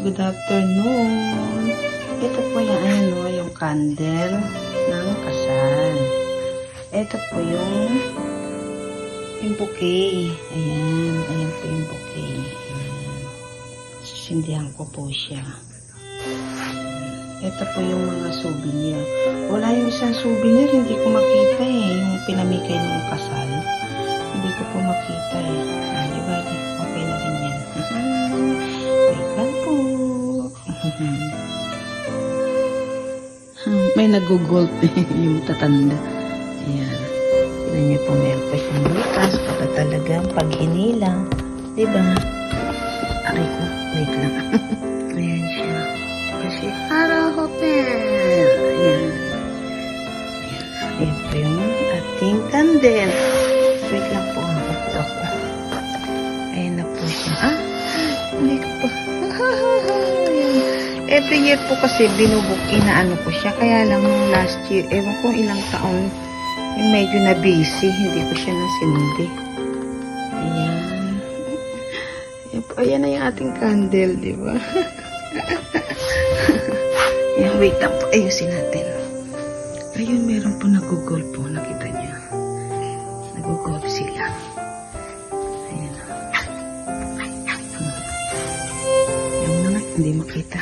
good afternoon. Ito po yung ano, yung candle ng kasal. Ito po yung bouquet. Ayan po yung bouquet. Ayan. Sisindihan ko po siya. Ito po yung mga souvenir. Wala yung isang souvenir, hindi ko makita eh. Yung pinamigay ng kasal. Hindi ko po makita eh. Diba? Okay na rin yan. Wait lang po. May nag-gold yung tatanda. Ayan. Tignan niyo po, meron pa siyang butas para talagang pag hinilang. Diba? Aray ko. Wait lang. Ayan siya. Kasi Hara Hotel. Ayan. Ayan po yung ating candle. Wait lang po. Ito ako. Ayan na po siya. Hindi ko pa. Every year po kasi inaano ko siya. Kaya lang last year, ewan ko ilang taon, yung medyo na busy, hindi ko siya nasindi. Ayan. Ayan na yung ating candle, di ba? Ayan, wait lang po. Ayusin natin. Ayun, meron po nag-gold po. Nakita niya. Nag-gold sila. Ayan. Yung mga hindi makita.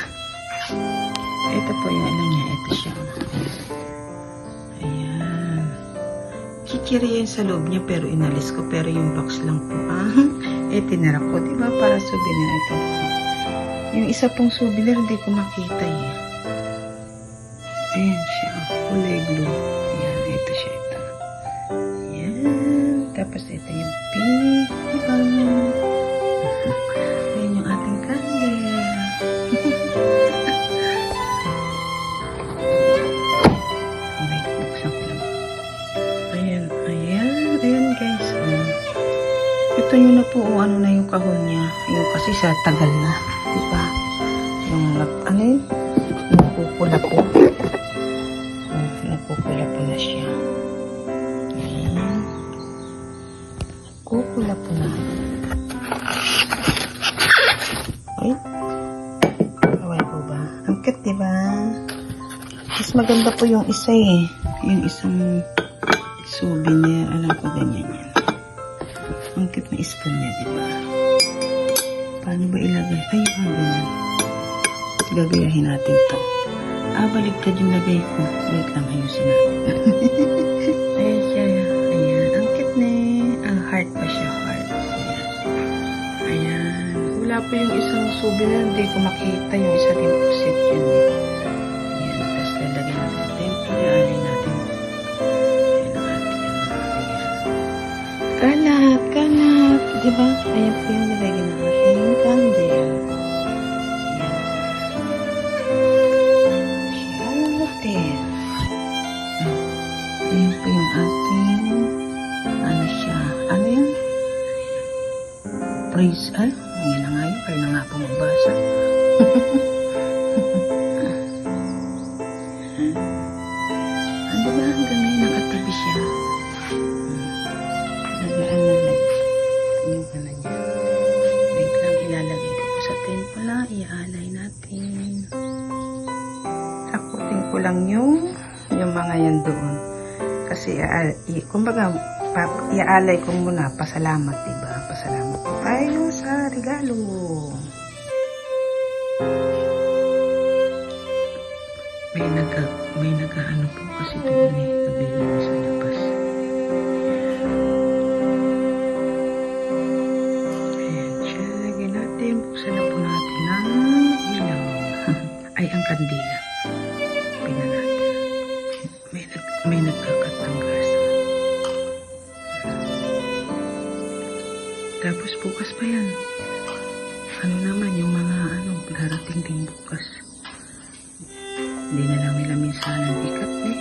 Ito po yung ano niya. Ito siya. Ayan. Kikiri yan sa loob niya pero inalis ko. Pero yung box lang po. Tinira ko. Diba? Para souvenir ito. Yung isa pong souvenir hindi ko makita eh. Ayan siya. Kulay blue. Ayan. Ito siya. Ito. Ayan. Tapos ito yung pink. Diba? Ayan yung ating candle. Ayan guys, ito nyo na po, ano na yung kahon niya. Yung kasi sa tagal na, diba? Yung, ano yun? Napupula po. Napupula po na siya. Ayan. Napupula po na. Ay. Kaway po ba? Ang cute, diba? Mas maganda po yung isa eh. Yung isang souvenir, alam ko ganyan yan. Ang cute na spoon niya, diba? Paano ba ilagay? Ay, ganyan. Gagayahin natin to. Baligtad yung lagay ko. Wait lang, ayusin natin. Ayan siya. Ayan. Ang cute na eh. Ang heart pa siya, heart. Ayan. Wala po yung isang souvenir. Hindi ko makita yung isa din po set yun eh. Ayan. Tapos lalagay natin. Iaalay natin. Kalat. Diba? Ayan po yung nilagay ng ating candle. Ayan. Hotel. Ayan po yung ating, ano siya? Ano yan? Praise, ayan na nga yun. Kaya na nga po magbasa. Ano ba? Hanggang ngayon nakatabi siya. Yung pala niya. Wait lang, ilalagay ko po sa templa. Iaalay natin. Takutin ko lang yung mga yan doon. Kasi, kumbaga, iaalay ko muna. Pasalamat, diba? Pasalamat po tayo sa regalo. May nag-ano po kasi doon eh. Nabili na sa labas. Buksan na po natin ng ilaw. Ay, ang kandila. Pina natin. May nagkakat ng gas. Tapos bukas pa yan. Ano naman, yung mga darating din bukas. Hindi na lang nila minsan ang ikat eh.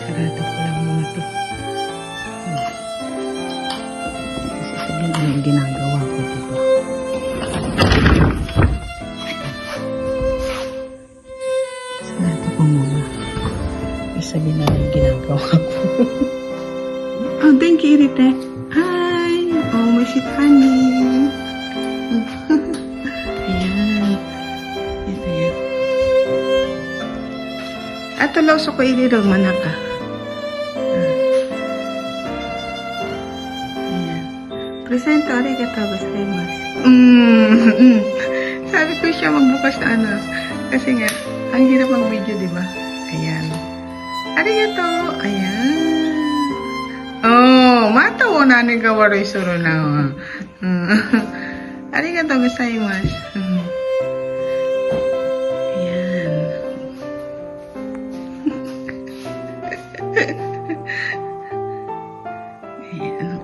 Sarado ko lang muna to. Ano yung ginagawa ko, diba? Sarado ko muna. Isabi na yung ginagawa ko. Thank you, Irite. Hi! Oh, may sweet honey. Ato loso ko ilirog manaka. Ayan. Presento, arigatou gozaimasu. Sabi ko siya magbukas na ano. Kasi nga, ang hirap mag-video, di ba? Ayan. Arigatou. Ayan. Oh, matawo na ni Gawaroy Suro na. Arigatou gozaimasu. Ayan.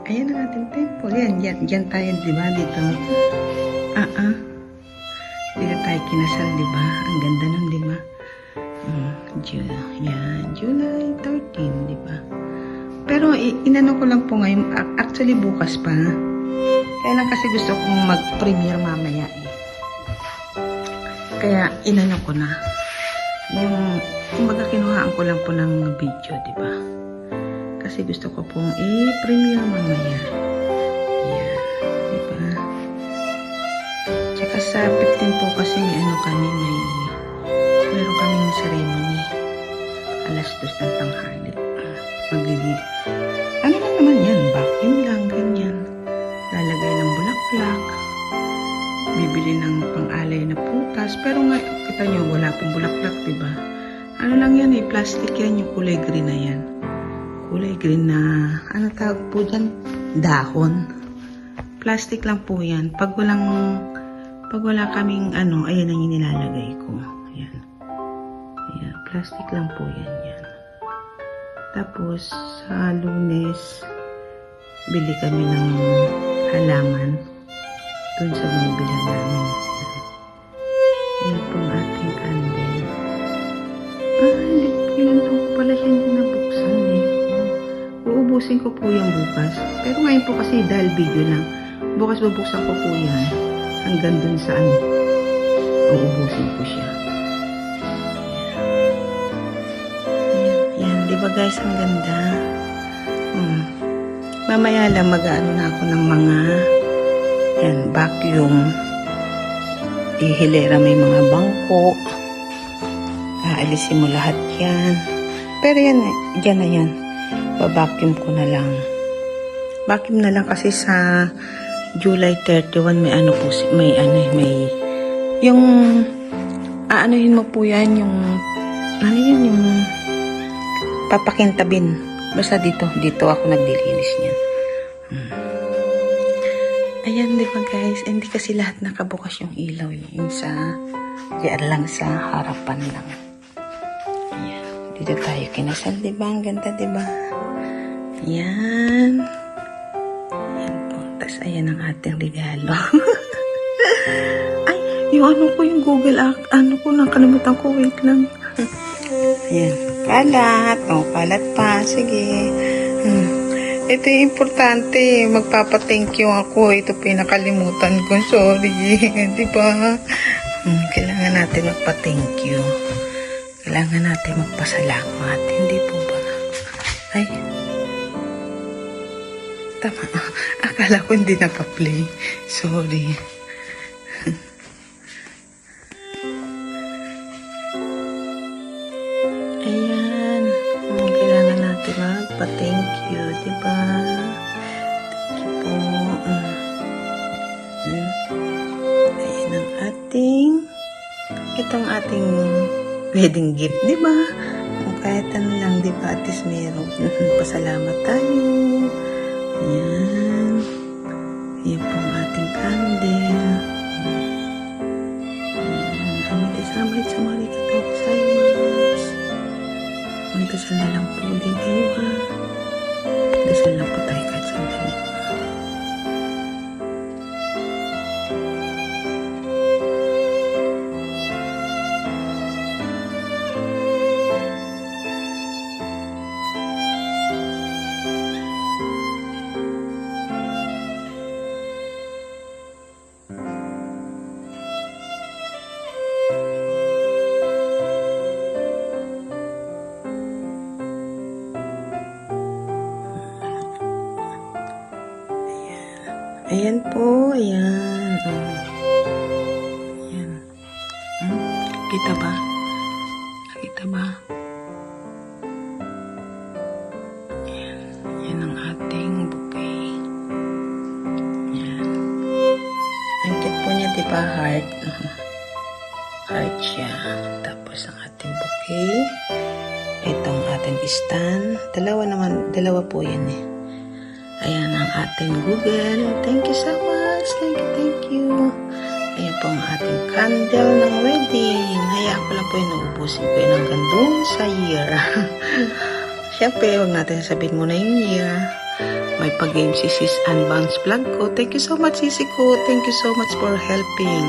Ayan ang ating temple. Yan tayo, di ba? Dito. Dito tayo kinasal, di ba? Ang ganda nun, di ba? July 13, di ba? Pero inano ko lang po ngayon, actually bukas pa. Kaya lang kasi gusto kong mag-premiere mamaya eh. Kaya inano ko na. Kumbaga kinuhaan ko lang po ng video, di ba? Kasi gusto ko pong i-premiere mamaya. Ayan, di ba? Tsaka sa 15 po kasi meron kaming ceremony. Alas 2 ng tanghali. Ano lang naman yan? Vacuum lang, ganyan. Lalagay ng bulaklak. Bibili ng pang-alay na putas. Pero nga, kita nyo, wala pong bulaklak, diba? Ano lang yan eh, plastic yan, yung kulay green na yan. Kulay green na, ano tawag po dyan? Dahon. Plastic lang po yan. Pag wala kaming ano, ayan ang inilalagay ko. Ayan. Ayan, plastic lang po yan. Tapos, sa Lunes, bili kami ng halaman dun sa binibilan namin. Ayan po ang ating candle. Hindi po yun po pala siya hindi nabuksan eh. Uubusin ko po yung bukas. Pero ngayon po kasi dahil video lang. Bukas bubuksan ko po yan. Hanggang dun sa ano. Uubusin ko siya. Ayan. Diba guys, ang ganda. Mamaya lang mag-ano na ako ng mga vacuum. Ihilera may mga bangko. Aalisin mo lahat yan. Pero yan, dyan na yan. Babacuum ko na lang. Vacuum na lang kasi sa July 31 may ano po, may yung aanuhin mo po yan, yung yung papakintabin. Basta dito ako nagdilinis niyan. Ayan, di ba guys? Hindi kasi lahat nakabukas yung ilaw. Yung sa, diyan lang sa harapan lang. Ayan. Dito tayo kinasal, di ba? Ang ganda, di ba? Ayan. Ayan po. Tapos ayan ang ating regalo. Ay, yung ano ko, yung Google ano ko, nakalimutan ko. Wait lang. Ayan. Kalat. Kalat pa. Sige. Ito yung importante. Magpapa-thank you ako. Ito pinakalimutan ko. Sorry. Di ba? Kailangan natin magpa-thank you. Kailangan natin magpasalamat. Hindi po ba? Ay. Tama. Akala ko hindi napa-play. Sorry. Ayan. Kailangan natin magpa-thank you. Diba? Thank you po. Ayan ang ating itong ating wedding gift. Diba? Kung kahit ano lang, diba? At least meron. Pasalamat tayo. Ayan. Ayan po ang ating candle. Magdasal na lang po din kayo ha. Dasal lang po tayo kahit sandali. Ayan po, ayan. Ayan. Kita ba? Nakita ba? ba? Heart. Heart siya. Tapos ang ating bouquet. Itong ating stand. Dalawa po yan eh. Ayan ang ating Google. Thank you so much. Thank you. Ayan po ang ating candle ng wedding. Hayaan ko lang po yung nauubusin ko yun hanggang doon sa year. Siyempre, huwag natin sabihin muna yung year. May pag-game si Sis Unbounce vlog ko. Thank you so much, Sisi ko. Thank you so much for helping.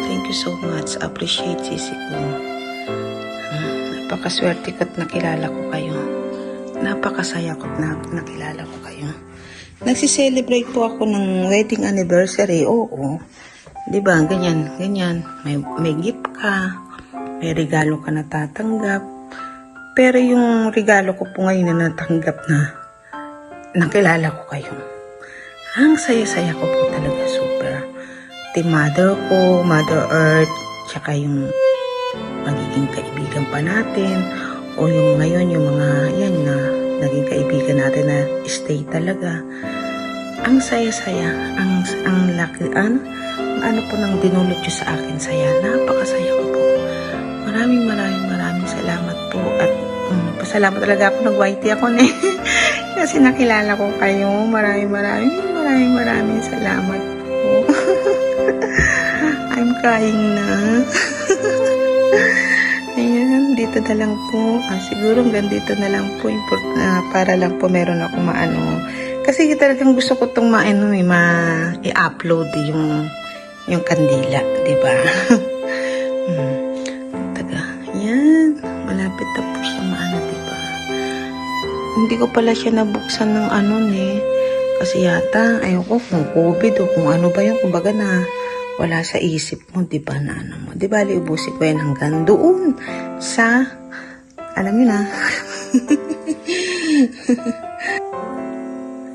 Thank you so much. Appreciate, Sisi ko. Napakaswerte ko't nakilala ko kayo. Napakasaya ko't nakilala ko kayo. Nagsiselebrate po ako ng wedding anniversary. Oo. Diba? Ganyan. May gift ka. May regalo ka na tatanggap. Pero yung regalo ko po ngayon na natanggap na nakilala ko kayo. Ang saya-saya ko po talaga, super. Team mother ko, Mother Earth, tsaka yung magiging kaibigan pa natin, o yung ngayon, yung mga yan na naging kaibigan natin na stay talaga. Ang saya-saya, ang laki, ano po nang dinulot nyo sa akin, saya. Napakasaya ko po. Maraming salamat po. At pasalamat talaga ako, nag-whitey ako na kasi nakilala ko kayo. Maraming salamat po. I'm crying na. Ayan, dito na lang po. Siguro hanggang dito na lang po. Para lang po meron ako maano. Kasi talagang gusto ko itong i-upload yung kandila. Diba? Yan. Malapit na po siya maano, diba? Hindi ko pala siya nabuksan ng kasi yata, ayoko kung COVID o kung ano ba yun, kumbaga na wala sa isip mo, diba, na ano mo. Diba, liubusin ko yan hanggang doon sa, alam mo na.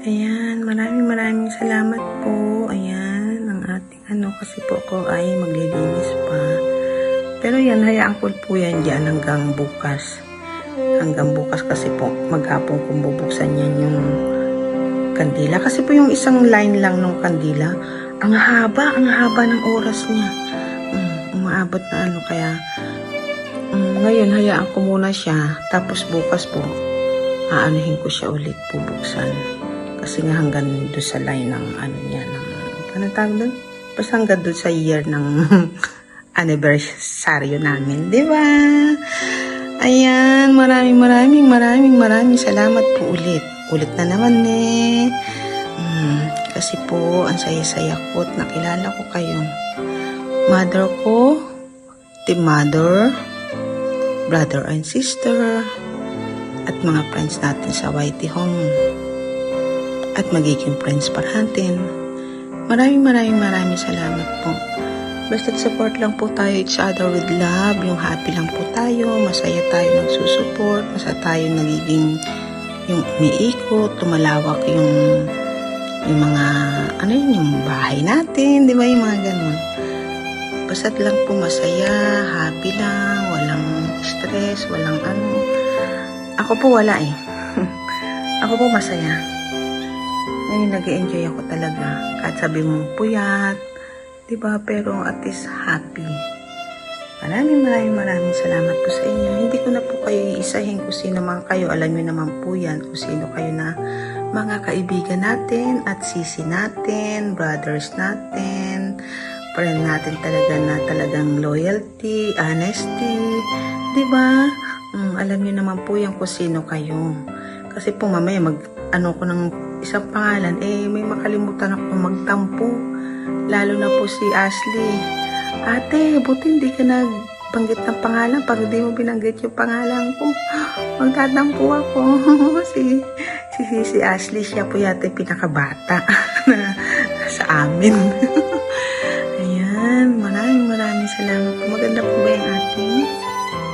Ayan, maraming salamat po. Ayan, ang ating kasi po ako ay maglilinis pa. Pero yan, hayaan ko po yan dyan hanggang bukas. Hanggang bukas kasi po, maghapon kung bubuksan yan yung kandila. Kasi po yung isang line lang ng kandila, ang haba ng oras niya. Umaabot na kaya ngayon, hayaan ko muna siya. Tapos bukas po, aanuhin ko siya ulit, bubuksan. Kasi nga hanggang doon sa line ng niya, anong tawag doon? Basta hanggang doon sa year ng anniversary namin, di ba? Ayan, maraming salamat po ulit. Ulit na naman kasi po, ang saya-saya ko at nakilala ko kayo. Mother ko, team mother, brother and sister, at mga friends natin sa Whitey Home. At magiging friends pa natin. Maraming salamat po. Basta support lang po tayo each other with love. Yung happy lang po tayo. Masaya tayo nagsusupport. Masaya tayo nagiging yung umiikot. Tumalawak yung mga yung bahay natin. Di ba yung mga ganun? Basta lang po masaya. Happy lang. Walang stress. Walang Ako po wala Ako po masaya. Ngayon nag-enjoy ako talaga. Kahit sabi mo puyat. Diba? Pero at least happy. Maraming salamat po sa inyo. Hindi ko na po kayo iisahin kung sino man kayo. Alam nyo naman po yan kung sino kayo na mga kaibigan natin at sisi natin, brothers natin, friend natin talaga na talagang loyalty, honesty. Diba? Alam nyo naman po yan kung sino kayo. Kasi po mamaya ko ng isang pangalan, may makalimutan ako magtampo. Lalo na po si Ashley. Ate, buti hindi ka nagbanggit ng pangalan. Pag hindi mo binanggit yung pangalan ko, magtatampo ako. si Ashley, siya po yata pinakabata sa amin. Ayan, maraming salamat po. Maganda po ba yung ating?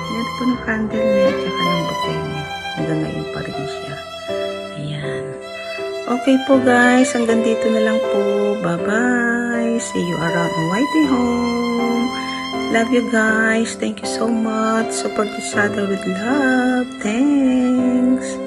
Yan po ng candle niya at saka ng bouquet niya. Hanggang ngayon pa rin siya. Ayan. Okay po guys, hanggang dito na lang po. Bye-bye. See you around Whitey Home. Love you guys. Thank you so much. Support each other with love. Thanks.